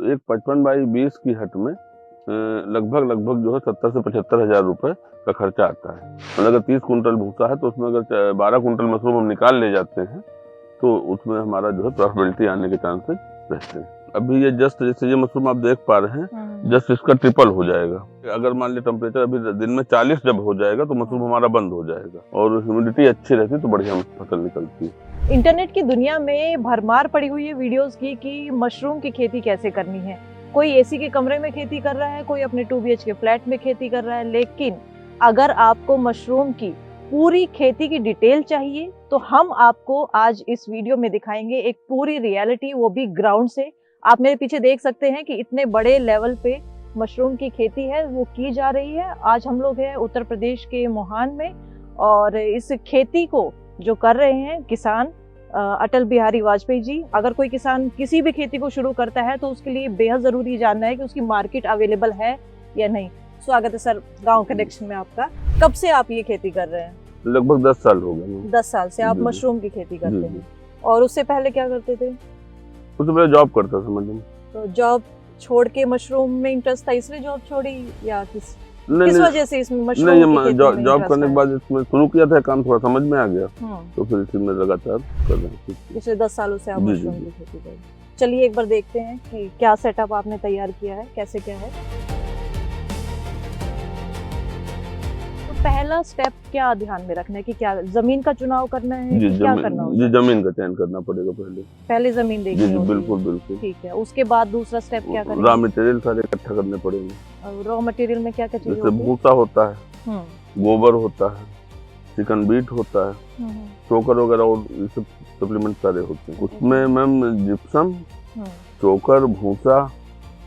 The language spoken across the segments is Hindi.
एक 55x20 की हट में लगभग जो है 70 से 75 हजार रुपए का खर्चा आता है। मतलब अगर 30 कुंटल भूसा है तो उसमें अगर 12 कुंटल मशरूम हम निकाल ले जाते हैं तो उसमें हमारा जो है प्रॉफिटेबिलिटी आने के चांसेस रहते हैं। अभी ये जस्ट जैसे ये मशरूम आप देख पा रहे हैं, जस्ट इसका ट्रिपल हो जाएगा। अगर मान लीजिए टेम्परेचर अभी दिन में 40 जब हो जाएगा तो मशरूम हमारा बंद हो जाएगा, और ह्यूमिडिटी अच्छी रहती है तो बढ़िया फसल निकलती है। इंटरनेट की दुनिया में भरमार पड़ी हुई है वीडियोस की कि मशरूम की खेती कैसे करनी है। कोई एसी के कमरे में खेती कर रहा है, कोई अपने 2 BHK फ्लैट में खेती कर रहा है। लेकिन अगर आपको मशरूम की पूरी खेती की डिटेल चाहिए तो हम आपको आज इस वीडियो में दिखाएंगे एक पूरी रियलिटी, वो भी ग्राउंड से। आप मेरे पीछे देख सकते हैं कि इतने बड़े लेवल पे मशरूम की खेती है वो की जा रही है। आज हम लोग हैं उत्तर प्रदेश के मोहान में, और इस खेती को जो कर रहे हैं किसान अटल बिहारी वाजपेयी जी। अगर कोई किसान किसी भी खेती को शुरू करता है तो उसके लिए बेहद जरूरी जानना है कि उसकी मार्केट अवेलेबल है या नहीं। स्वागत है सर गांव कनेक्शन में आपका। कब से आप ये खेती कर रहे हैं? लगभग 10 साल हो गए। 10 साल से आप मशरूम की खेती करते हैं। और उससे पहले क्या करते थे? उससे पहले जॉब करता था मैडम। तो जॉब छोड़ के मशरूम में इंटरेस्ट था इसलिए जॉब छोड़ी, या किस वजह से इसमें मशरूम की खेती में जॉब करने के बाद इसमें शुरू किया था काम, थोड़ा समझ में आ गया तो फिर इसी में लगातार कर रहे हैं। पिछले 10 सालों से आप मशरूम की खेती कर रहे हैं। चलिए एक बार देखते हैं कि क्या सेटअप आपने तैयार किया है, कैसे क्या है। तो पहला स्टेप क्या ध्यान में रखना है कि क्या जमीन का चुनाव करना है, क्या करना होगा? जी, जमीन का चयन करना पड़ेगा पहले जमीन देखनी होगी। बिल्कुल। ठीक है, उसके बाद दूसरा स्टेप क्या करेंगे? रॉ मटेरियल सारे इकट्ठा करने पड़ेंगे। रॉ मटेरियल में क्या क्या चीजें होती है? भूसा होता है, गोबर होता है, चिकन बीट होता है, चोकर वगैरह और ये सब सप्लीमेंट सारे होते हैं। उसमें मैम जिप्सम, चोकर, भूसा,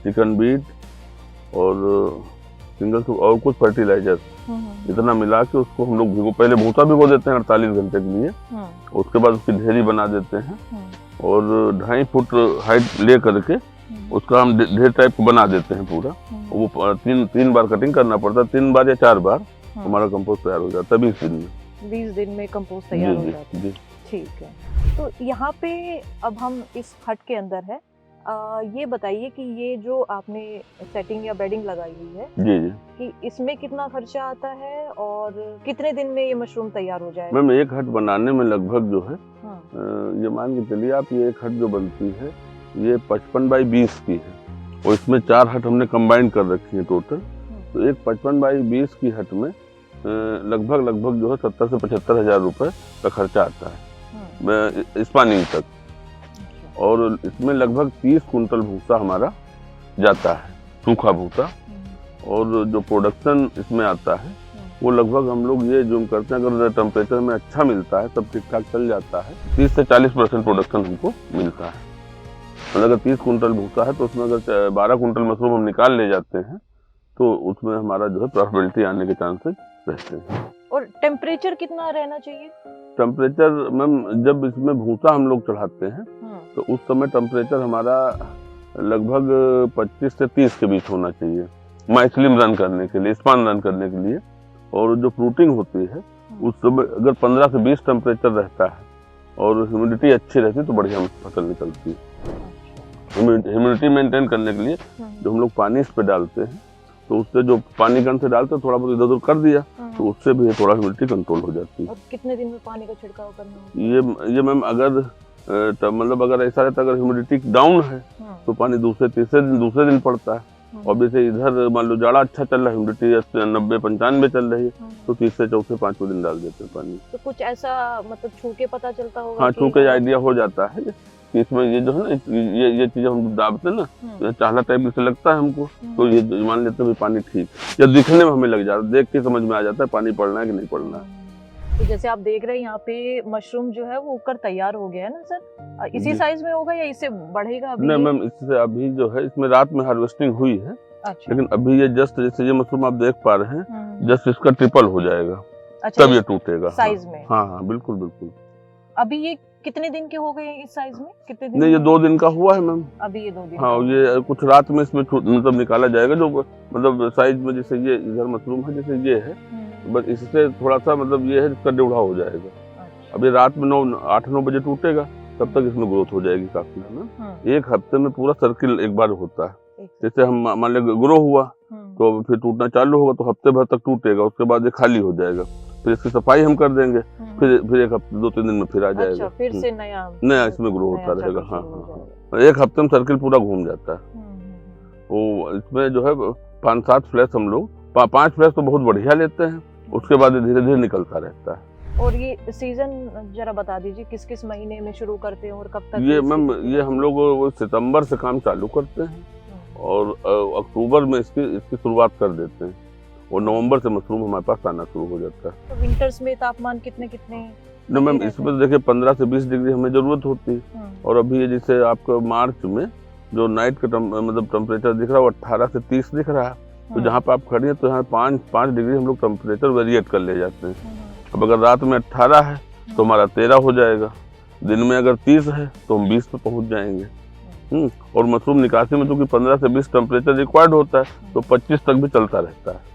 चिकन बीट और सिंगल और कुछ फर्टिलाइजर, इतना मिला के उसको हम लोग पहले भूसा भिगो देते हैं 48 घंटे के लिए। उसके बाद उसकी ढेरी बना देते हैं और 2.5 फुट हाइट ले करके उसका हम ढेर टाइप को बना देते हैं पूरा। वो तीन बार कटिंग करना पड़ता है, 3 बार या 4 बार हमारा कंपोस्ट तैयार हो जाता है 20 दिन में कंपोस्ट तैयार हो जाता है। ठीक है, तो यहाँ पे अब हम इस हट के अंदर है। ये बताइए कि ये जो आपने सेटिंग या बेडिंग लगाई हुई है जी कि इसमें कितना खर्चा आता है और कितने दिन में ये मशरूम तैयार हो जाएगा? मैम एक हट बनाने में लगभग जो है ये मान के चलिए आप, ये एक हट जो बनती है ये 55x20 की है और इसमें 4 हट हमने कंबाइन कर रखी है टोटल। तो एक 55x20 की हट में लगभग जो है 70 से 75 हजार रुपए का खर्चा आता है स्पानिंग तक, और इसमें लगभग 30 कुंटल भूसा हमारा जाता है, सूखा भूसा। और जो प्रोडक्शन इसमें आता है वो लगभग हम लोग ये जूम करते हैं, अगर टेम्परेचर में अच्छा मिलता है सब ठीक ठाक चल जाता है, 30 से 40% प्रोडक्शन हमको मिलता है। मतलब अगर 30 कुंटल भूसा है तो उसमें अगर 12 कुंटल मशरूम हम निकाल ले जाते हैं तो उसमें हमारा जो है प्रॉफिटेबिलिटी आने के चांसेस रहते हैं। और टेम्परेचर कितना रहना चाहिए? टेम्परेचर मैम जब इसमें भूसा हम लोग चढ़ाते हैं तो उस समय टेम्परेचर हमारा लगभग 25 से 30 के बीच होना चाहिए माइक्लिम रन करने के लिए, स्पान रन करने के लिए। और जो फ्रूटिंग होती है उस समय अगर 15 से 20 टेम्परेचर रहता है और ह्यूमिडिटी अच्छी रहती है तो बढ़िया फसल निकलती है। ह्यूमिडिटी मेंटेन करने के लिए जो हम लोग पानी इस पे डालते हैं तो उससे जो पानी गन से डालते हैं थोड़ा बहुत इधर उधर कर दिया तो उससे भी थोड़ा ह्यूमिडिटी कंट्रोल हो जाती है। और कितने दिन में पानी का छिड़काव करना है? ये मैम अगर मतलब अगर ऐसा रहता है अगर ह्यूमिडिटी डाउन है तो पानी दूसरे दिन पड़ता है। और जैसे इधर मान लो जाड़ा अच्छा चल रहा है, ह्यूमिडिटी 90-95 चल रही है तो 30 से 4-5 दिन डाल देते हैं पानी। तो कुछ ऐसा मतलब छू के पता चलता होगा? हाँ, छू के आइडिया हो जाता है कि इसमें ये जो है ना ये चीजें हम दाबते हैं ना, चाहला टाइप से लगता है हमको तो ये मान लेते हैं पानी ठीक, या दिखने में हमें लग जाता है, देख के समझ में आ जाता है पानी पड़ना है कि नहीं पड़ना है। तो जैसे आप देख रहे हैं यहाँ पे मशरूम जो है वो उगकर तैयार हो गया है ना सर? इसी साइज में होगा या इससे बढ़ेगा अभी? नहीं मैम, इससे अभी जो है इसमें रात में हार्वेस्टिंग हुई है। अच्छा। लेकिन अभी ये जस्ट जैसे ये मशरूम आप देख पा रहे हैं जस्ट इसका ट्रिपल हो जाएगा। अच्छा, तब ये टूटेगा साइज में? हाँ, बिल्कुल। अभी ये कितने दिन के हो गए हैं इस साइज में? कितने दिन? नहीं, ये 2 दिन का हुआ है मैम। अभी ये 2 दिन? हाँ, ये कुछ रात में इसमें मतलब निकाला जाएगा जो मतलब साइज में, जैसे ये इधर मशरूम है जैसे ये है, बस इससे थोड़ा सा मतलब ये है इसका डेढ़ा हो जाएगा। अभी रात में 8-9 बजे टूटेगा तब तक इसमें ग्रोथ हो जाएगी काफी, है ना। एक हफ्ते में पूरा सर्किल एक बार होता है। जैसे हम मान लिया ग्रो हुआ तो फिर टूटना चालू होगा तो हफ्ते भर तक टूटेगा, उसके बाद ये खाली हो जाएगा, फिर इसकी सफाई हम कर देंगे, फिर एक हफ्ते 2-3 दिन में फिर आ जाएगा। फिर से नया इसमें ग्रो होता रहेगा। हाँ, एक हफ्ते में सर्किल पूरा घूम जाता है। वो इसमें जो है 5-7 फ्लैश हम लोग 5 फ्लैश तो बहुत बढ़िया लेते हैं, उसके बाद धीरे धीरे निकलता रहता है। और ये सीजन जरा बता दीजिए किस किस महीने में शुरू करते हैं और कब तक? ये मैम ये हम लोग सितंबर से काम चालू करते हैं और अक्टूबर में इसकी शुरुआत कर देते हैं और नवंबर से मशरूम हमारे पास आना शुरू हो जाता है। तो विंटर्स में तापमान कितने न मैम इसमें देखिए 15 से 20 डिग्री हमें जरूरत होती है, और अभी ये जैसे आपको मार्च में जो नाइट का मतलब टेम्परेचर दिख रहा है वो 18 से 30 दिख रहा है, तो जहाँ पे आप खड़ी हैं तो यहाँ 5 डिग्री हम लोग टेम्परेचर वेरिएट कर ले जाते हैं। अब अगर रात में 18 है तो हमारा 13 हो जाएगा, दिन में अगर 30 है तो हम 20 पे पहुंच जाएंगे। और मशरूम निकासी में चूंकि 15 से 20 टेम्परेचर रिक्वायर्ड होता है तो 25 तक भी चलता रहता है।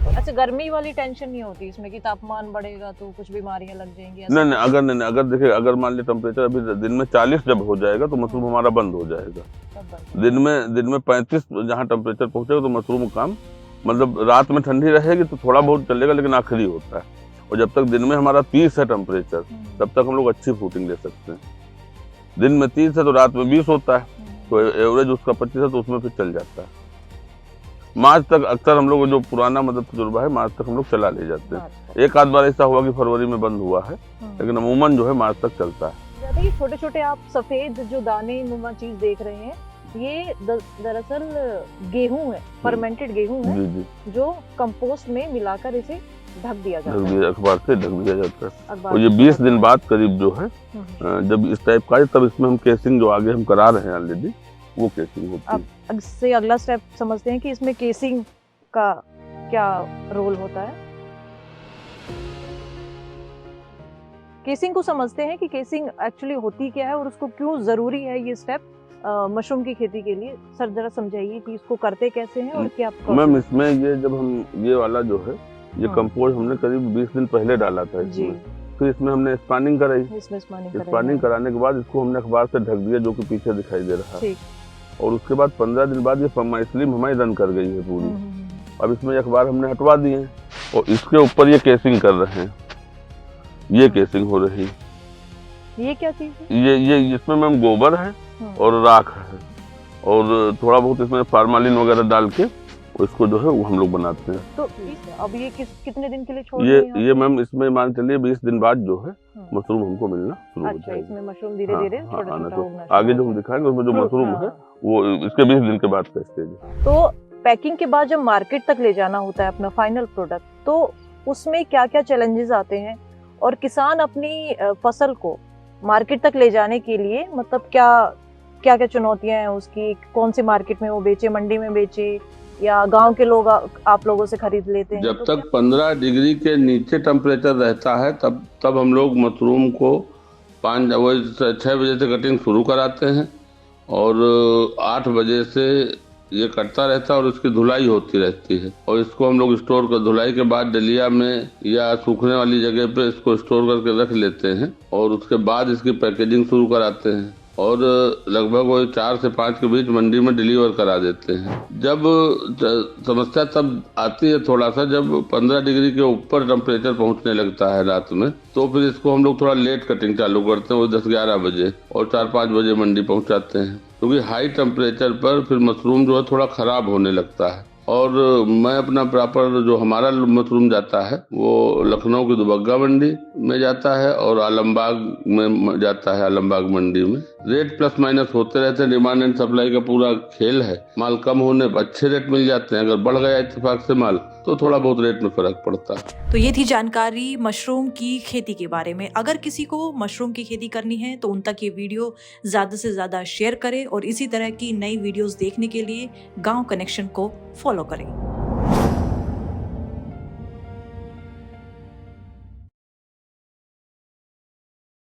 अच्छा, गर्मी वाली टेंशन नहीं होती इसमें कि तापमान बढ़ेगा तो कुछ बीमारियां लग जाएंगी? नहीं, अगर देखिए अगर मान लीजिए टेम्परेचर अभी दिन में 40 जब हो जाएगा तो मशरूम हमारा बंद हो जाएगा। दिन में 35 जहाँ टेम्परेचर पहुंचेगा तो मशरूम काम मतलब रात में ठंडी रहेगी तो थोड़ा बहुत चलेगा, लेकिन आखिरी होता है। और जब तक दिन में हमारा 30 है टेम्परेचर तब तक हम लोग अच्छी फ्रूटिंग ले सकते हैं। दिन में 30 है तो रात में 20 होता है, तो एवरेज उसका 25 है तो उसमें फिर चल जाता है। मार्च तक अक्सर हम लोग जो पुराना मतलब तजुर्बा है मार्च तक हम लोग चला ले जाते हैं। एक आध बार ऐसा हुआ कि फरवरी में बंद हुआ है, लेकिन अमूमन जो है मार्च तक चलता है। ये छोटे छोटे आप सफेद जो दाने नुमा चीज देख रहे हैं, ये दरअसल गेहूं है, फर्मेंटेड गेहूं है। जी। जो कंपोस्ट में मिलाकर इसे ढक दिया जाता है, अखबार से ढक दिया जाता है। और ये 20 दिन बाद करीब जो है जब इस टाइप का है तब इसमें हम केसिंग जो आगे हम करा रहे हैं ऑलरेडी वो केसिंग होती है। अब इससे अगला स्टेप समझते हैं कि इसमें केसिंग का क्या रोल होता है। केसिंग को समझते हैं कि केसिंग एक्चुअली होती क्या है और उसको क्यों जरूरी है ये स्टेप मशरूम की खेती के लिए। सर जरा समझाइए कि इसको करते कैसे हैं और क्या? मैम इसमें ये जब हम ये वाला जो है ये कंपोस्ट हमने करीब 20 दिन पहले डाला था इसमें, फिर इसमें हमने स्पानिंग कराई। स्पानिंग कराने के बाद इसको हमने अखबार से ढक दिया जो कि पीछे दिखाई दे रहा है, और उसके बाद 15 दिन बाद ये फर्माइस्लिम हमारी रन कर गई है पूरी। अब इसमें अखबार हमने हटवा दिए और इसके ऊपर ये केसिंग कर रहे हैं, ये केसिंग हो रही है। ये क्या चीज है? ये इसमें मैम गोबर है और राख है और थोड़ा बहुत इसमें फार्मालिन वगैरह डाल के इसको जो है वो हम लोग बनाते हैं। तो अब ये कितने दिन के लिए छोड़ ये मैम इसमें मान चलिए 20 दिन बाद जो है मशरूम हमको मिलना शुरू हो जाएगा। इसमें मशरूम धीरे धीरे आगे जो हम दिखाएंगे उसमें जो मशरूम है वो इसके 20 दिन के बाद का स्टेज है। तो पैकिंग के बाद जब मार्केट तक ले जाना होता है अपना फाइनल प्रोडक्ट, तो उसमें क्या क्या चैलेंजेस आते हैं और किसान अपनी फसल को मार्केट तक ले जाने के लिए मतलब क्या क्या चुनौतियां हैं उसकी? कौन सी मार्केट में वो बेचे, मंडी में बेचे या गांव के लोग आप लोगों से खरीद लेते हैं? जब तक 15 डिग्री के नीचे टेम्परेचर रहता है तब हम लोग मशरूम को 6 बजे से कटिंग शुरू कराते हैं और 8 बजे से ये कटता रहता है और इसकी धुलाई होती रहती है। और इसको हम लोग स्टोर कर धुलाई के बाद डलिया में या सूखने वाली जगह पे इसको स्टोर करके रख लेते हैं और उसके बाद इसकी पैकेजिंग शुरू कराते हैं और लगभग वो 4 से 5 के बीच मंडी में डिलीवर करा देते हैं। जब समस्या तब आती है थोड़ा सा जब 15 डिग्री के ऊपर टेम्परेचर पहुंचने लगता है रात में, तो फिर इसको हम लोग थोड़ा लेट कटिंग चालू करते हैं, वो 10-11 बजे और 4-5 बजे मंडी पहुंचाते हैं, क्योंकि हाई टेम्परेचर पर फिर मशरूम जो है थोड़ा खराब होने लगता है। और मैं अपना प्रॉपर जो हमारा मशरूम जाता है वो लखनऊ की दुबग्गा मंडी में जाता है और आलमबाग में जाता है, आलमबाग मंडी में। रेट प्लस माइनस होते रहते हैं, डिमांड एंड सप्लाई का पूरा खेल है। माल कम होने पर अच्छे रेट मिल जाते हैं, अगर बढ़ गया इत्तेफाक से माल तो थोड़ा बहुत रेट में फर्क पड़ता है। तो ये थी जानकारी मशरूम की खेती के बारे में। अगर किसी को मशरूम की खेती करनी है तो उन तक ये वीडियो ज़्यादा से ज़्यादा शेयर करें और इसी तरह की नई वीडियोस देखने के लिए गांव कनेक्शन को फॉलो करें।